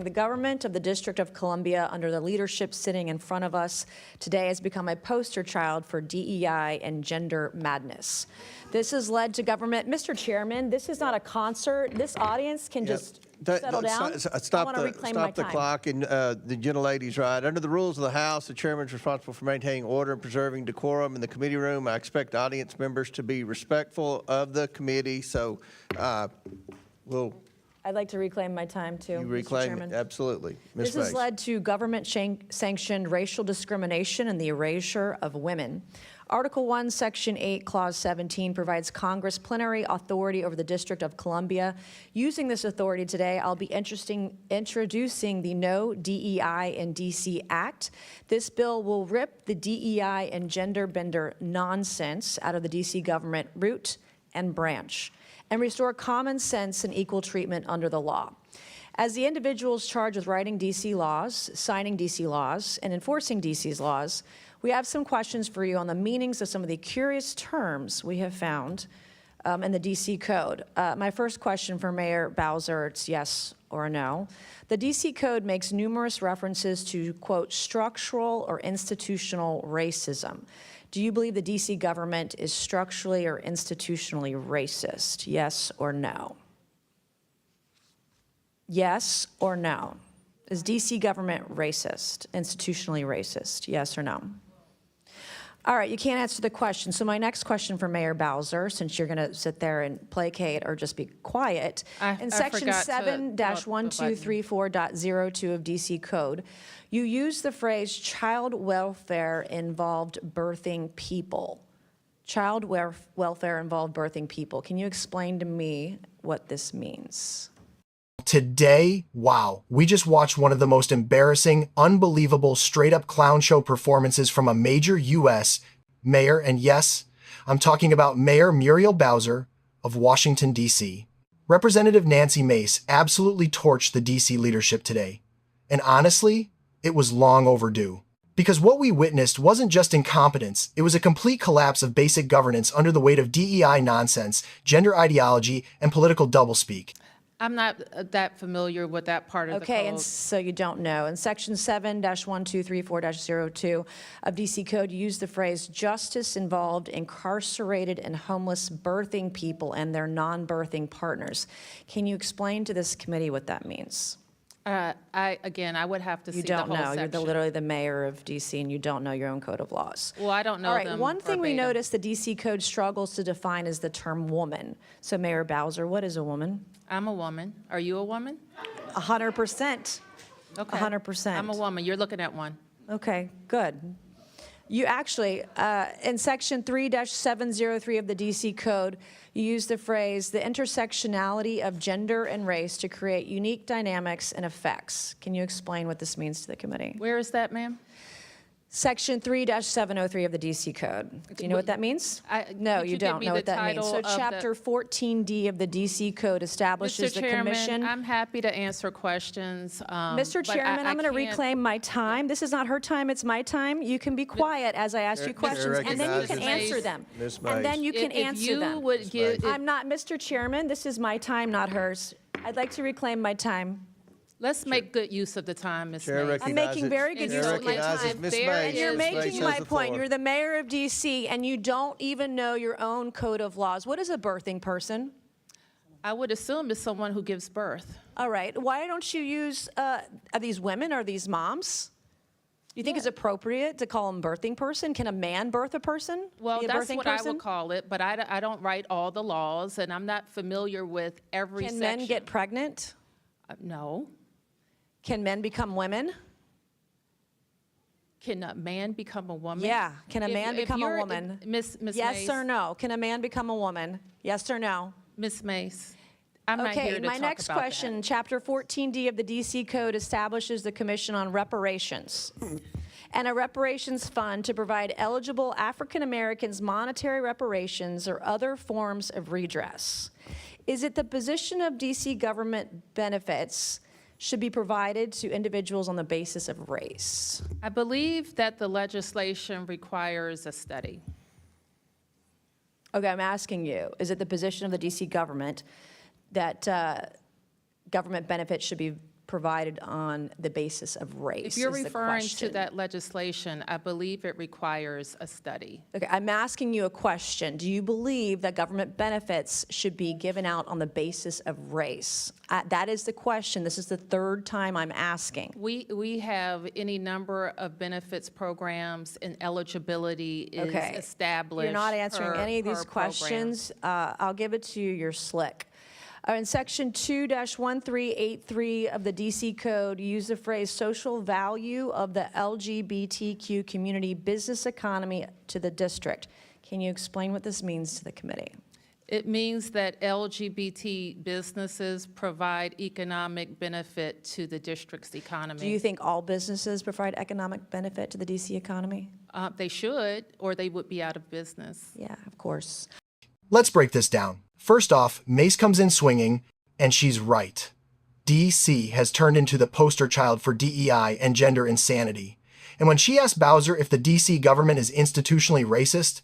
The government of the District of Columbia, under the leadership sitting in front of us today, has become a poster child for DEI and gender madness. This has led to government. Mr. Chairman, this is not a concert. This audience can just settle down. Stop I want to reclaim my time. the clock, and the gentlelady's right. Under the rules of the House, the chairman is responsible for maintaining order and preserving decorum in the committee room. I expect audience members to be respectful of the committee, so I'd like to reclaim my time, too, You Mr. reclaim Chairman. it, absolutely. Ms. This has Mace. led to government-sanctioned racial discrimination and the erasure of women. Article 1, Section 8, Clause 17 provides Congress plenary authority over the District of Columbia. Using this authority today, I'll be introducing the No DEI in D.C. Act. This bill will rip the DEI and gender bender nonsense out of the D.C. government root and branch, and restore common sense and equal treatment under the law. As the individuals charged with writing D.C. laws, signing D.C. laws, and enforcing D.C.'s laws, we have some questions for you on the meanings of some of the curious terms we have found in the D.C. Code. My first question for Mayor Bowser, it's yes or no. The D.C. Code makes numerous references to, quote, structural or institutional racism. Do you believe the D.C. government is structurally or institutionally racist? Yes or no? Yes or no? Is D.C. government racist, institutionally racist? Yes or no? All right, you can't answer the question. So my next question for Mayor Bowser, since you're going to sit there and placate or just be quiet, in Section 7-1234.02 of D.C. Code, you use the phrase child welfare involved birthing people. Child welfare involved birthing people. Can you explain to me what this means? Today, wow, we just watched one of the most embarrassing, unbelievable, straight-up clown show performances from a major U.S. mayor, and yes, I'm talking about Mayor Muriel Bowser of Washington, D.C. Representative Nancy Mace absolutely torched the D.C. leadership today. And honestly, it was long overdue. Because what we witnessed wasn't just incompetence, it was a complete collapse of basic governance under the weight of DEI nonsense, gender ideology, and political doublespeak. I'm not that familiar with that part of the code. Okay, and so you don't know. In Section 7-1234-02 of D.C. Code, you use the phrase justice involved incarcerated and homeless birthing people and their non-birthing partners. Can you explain to this committee what that means? Again, I would have to see the whole section. You don't know. You're literally the mayor of D.C. and you don't know your own code of laws. Well, I don't know All right, them one thing we verbatim. noticed the D.C. Code struggles to define is the term woman. So Mayor Bowser, what is a woman? I'm a woman. Are you a woman? 100%. Okay. 100%. I'm a woman. You're looking at one. Okay, good. You actually, in Section 3-703 of the D.C. Code, you use the phrase, the intersectionality of gender and race to create unique dynamics and effects. Can you explain what this means to the committee? Where is that, ma'am? Section 3-703 of the D.C. Code. Do you know what that means? No, could you you give don't me know the what that means. So title of Chapter 14D of the D.C. Code establishes Mr. the Chairman, commission. I'm happy to answer questions. Mr. Chairman, I'm going to reclaim my time. This is not her time, it's my time. You can be quiet as I ask you questions, and then you can answer them. Ms. And then Mace. you can answer them. Would give, I'm not, Mr. Chairman, this is my time, not hers. I'd like to reclaim my time. let's make good use of the time, Ms. Chair Mace. I'm making very good Chair use of my recognizes time. Ms. There Mace. And you're is- Ms. Mace making has my the point. floor. You're the mayor of D.C., and you don't even know your own code of laws. What is a birthing person? I would assume it's someone who gives birth. All right. Why don't you use, are these women, are these moms? Do you think it's appropriate to call them birthing person? Can a man birth a person? Well, Be a that's birthing what person? I would call it, but I don't write all the laws, and I'm not familiar with every Can section. men get pregnant? No. Can men become women? Can a man become a woman? Yeah. Can a If- man if become a you're- woman? Miss Yes Mace, or no? Can a man become a woman? Yes or no? Miss Mace, I'm not here Okay, to my talk next about question, that. Chapter 14D of the D.C. Code establishes the Commission on Reparations and a reparations fund to provide eligible African Americans monetary reparations or other forms of redress. Is it the position of D.C. government benefits should be provided to individuals on the basis of race? I believe that the legislation requires a study. Okay, I'm asking you, is it the position of the D.C. government that government benefits should be provided on the basis of race? If you're is the referring to question. that legislation, I believe it requires a study. Okay, I'm asking you a question. Do you believe that government benefits should be given out on the basis of race? That is the question. This is the third time I'm asking. We have any number of benefits programs, and eligibility is Okay. established. You're not answering per- any of these per program. questions. I'll give it to you. You're slick. In Section 2-1383 of the DC Code, you use the phrase social value of the LGBTQ community business economy to the district. Can you explain what this means to the committee? It means that LGBT businesses provide economic benefit to the district's economy. Do you think all businesses provide economic benefit to the DC economy? They should, or they would be out of business. Yeah, of course. Let's break this down. First off, Mace comes in swinging, and she's right. DC has turned into the poster child for DEI and gender insanity. And when she asked Bowser if the DC government is institutionally racist,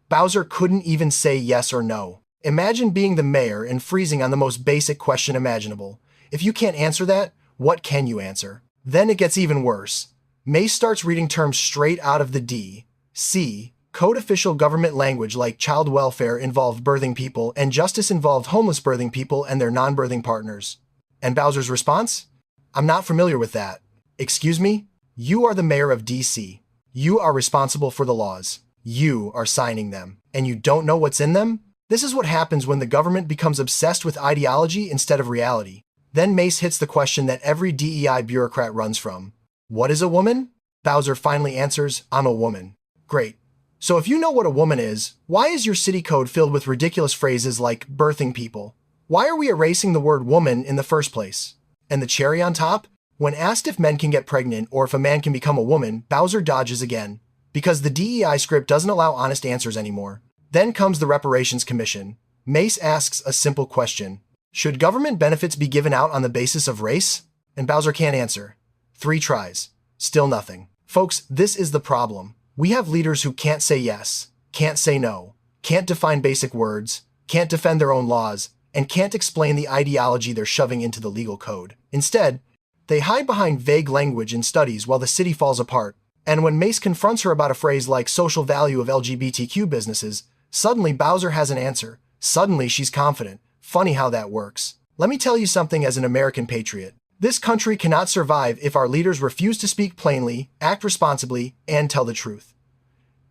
Bowser couldn't even say yes or no. Imagine being the mayor and freezing on the most basic question imaginable. If you can't answer that, what can you answer? Then it gets even worse. Mace starts reading terms straight out of the D.C. Code official government language like child welfare involved birthing people and justice involved homeless birthing people and their non-birthing partners. And Bowser's response? I'm not familiar with that. Excuse me? You are the mayor of DC. You are responsible for the laws. You are signing them. And you don't know what's in them? This is what happens when the government becomes obsessed with ideology instead of reality. Then Mace hits the question that every DEI bureaucrat runs from. What is a woman? Bowser finally answers, I'm a woman. Great. So if you know what a woman is, why is your city code filled with ridiculous phrases like birthing people? Why are we erasing the word woman in the first place? And the cherry on top? When asked if men can get pregnant or if a man can become a woman, Bowser dodges again. Because the DEI script doesn't allow honest answers anymore. Then comes the Reparations Commission. Mace asks a simple question. Should government benefits be given out on the basis of race? And Bowser can't answer. 3 tries. Still nothing. Folks, this is the problem. We have leaders who can't say yes, can't say no, can't define basic words, can't defend their own laws, and can't explain the ideology they're shoving into the legal code. Instead, they hide behind vague language in studies while the city falls apart. And when Mace confronts her about a phrase like social value of LGBTQ businesses, suddenly Bowser has an answer. Suddenly she's confident. Funny how that works. Let me tell you something as an American patriot. This country cannot survive if our leaders refuse to speak plainly, act responsibly, and tell the truth.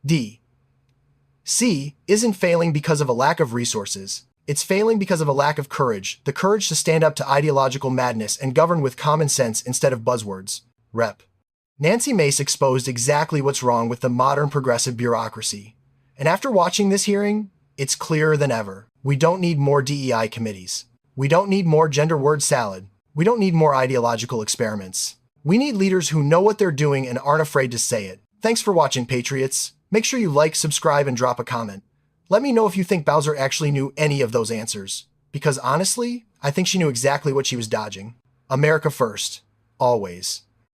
D.C. isn't failing because of a lack of resources. It's failing because of a lack of courage, the courage to stand up to ideological madness and govern with common sense instead of buzzwords. Rep. Nancy Mace exposed exactly what's wrong with the modern progressive bureaucracy. And after watching this hearing, it's clearer than ever. We don't need more DEI committees. We don't need more gender word salad. We don't need more ideological experiments. We need leaders who know what they're doing and aren't afraid to say it. Thanks for watching, Patriots. Make sure you like, subscribe, and drop a comment. Let me know if you think Bowser actually knew any of those answers. Because honestly, I think she knew exactly what she was dodging. America first. Always.